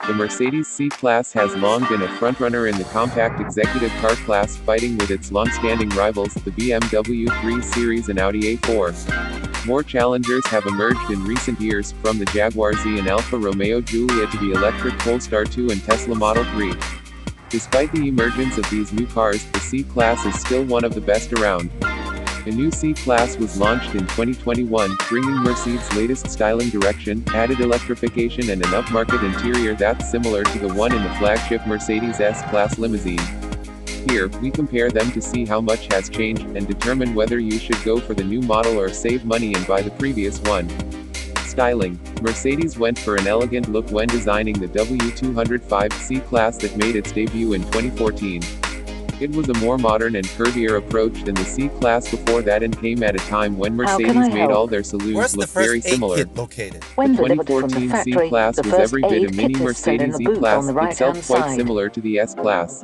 The Mercedes C-Class has long been a frontrunner in the compact executive car class, fighting with its long-standing rivals, the BMW 3 Series and Audi A4. More challengers have emerged in recent years, from the Jaguar Z and Alfa Romeo Giulia to the electric Polestar 2 and Tesla Model 3. Despite the emergence of these new cars, the C-Class is still one of the best around. A new C-Class was launched in 2021, bringing Mercedes' latest styling direction, added electrification and an upmarket interior that's similar to the one in the flagship Mercedes S-Class limousine. Here, we compare them to see how much has changed, and determine whether you should go for the new model or save money and buy the previous one. Styling. Mercedes went for an elegant look when designing the W206 C-Class that made its debut in 2014. It was a more modern and curvier approach than the C-Class before that, and came at a time when Mercedes made all their saloons look very similar. Located? The 2014 C-Class was every bit a mini Mercedes E-Class, itself quite similar to the S-Class.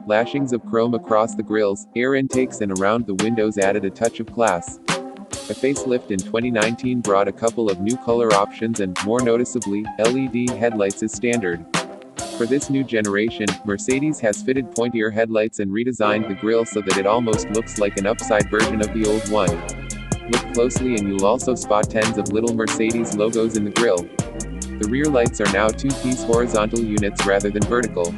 Lashings of chrome across the grilles, air intakes and around the windows added a touch of class. A facelift in 2019 brought a couple of new color options and, more noticeably, LED headlights as standard. For this new generation, Mercedes has fitted pointier headlights and redesigned the grille so that it almost looks like an upside version of the old one. Look closely and you'll also spot tens of little Mercedes logos in the grille. The rear lights are now two-piece horizontal units rather than vertical.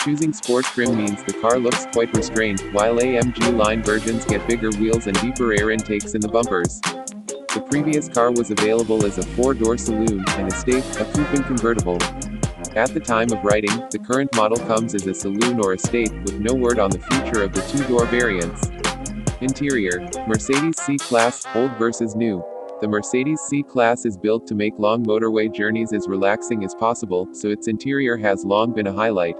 Choosing sport trim means the car looks quite restrained, while AMG line versions get bigger wheels and deeper air intakes in the bumpers. The previous car was available as a four-door saloon, an estate, a coupe and convertible. At the time of writing, the current model comes as a saloon or estate, with no word on the future of the two-door variants. Interior. Mercedes C-Class, old versus new. The Mercedes C-Class is built to make long motorway journeys as relaxing as possible, so its interior has long been a highlight.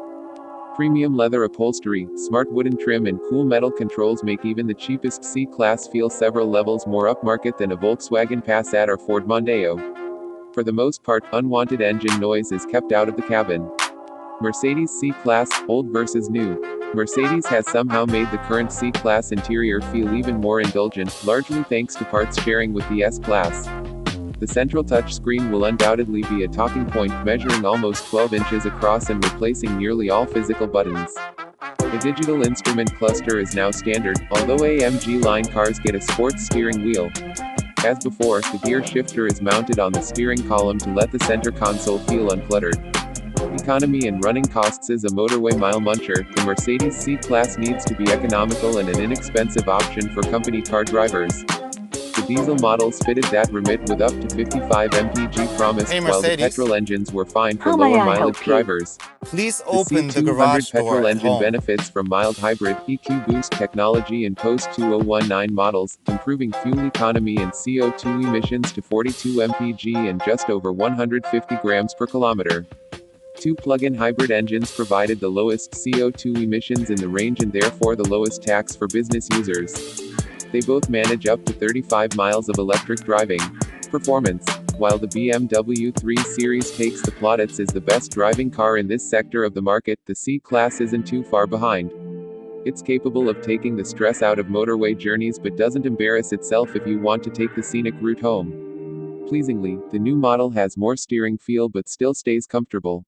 Premium leather upholstery, smart wooden trim and cool metal controls make even the cheapest C-Class feel several levels more upmarket than a Volkswagen Passat or Ford Mondeo. For the most part, unwanted engine noise is kept out of the cabin. Mercedes C-Class, old versus new. Mercedes has somehow made the current C-Class interior feel even more indulgent, largely thanks to parts sharing with the S-Class. The central touchscreen will undoubtedly be a talking point, measuring almost 12 inches across and replacing nearly all physical buttons. A digital instrument cluster is now standard, although AMG line cars get a sports steering wheel. As before, the gear shifter is mounted on the steering column to let the center console feel uncluttered. Economy and running costs. Is a motorway mile muncher, the Mercedes C-Class needs to be economical and an inexpensive option for company car drivers. The diesel models fitted that remit with up to 55 mpg promised, while the petrol engines were fine for lower mileage drivers. Please The open the C200 garage door petrol at engine home. benefits from mild hybrid, EQ boost technology in post-2019 models, improving fuel economy and CO2 emissions to 42 mpg and just over 150 grams per kilometer. Two plug-in hybrid engines provided the lowest CO2 emissions in the range and therefore the lowest tax for business users. They both manage up to 35 miles of electric driving. Performance. While the BMW 3 Series takes the plaudits as the best driving car in this sector of the market, the C-Class isn't too far behind. It's capable of taking the stress out of motorway journeys but doesn't embarrass itself if you want to take the scenic route home. Pleasingly, the new model has more steering feel but still stays comfortable.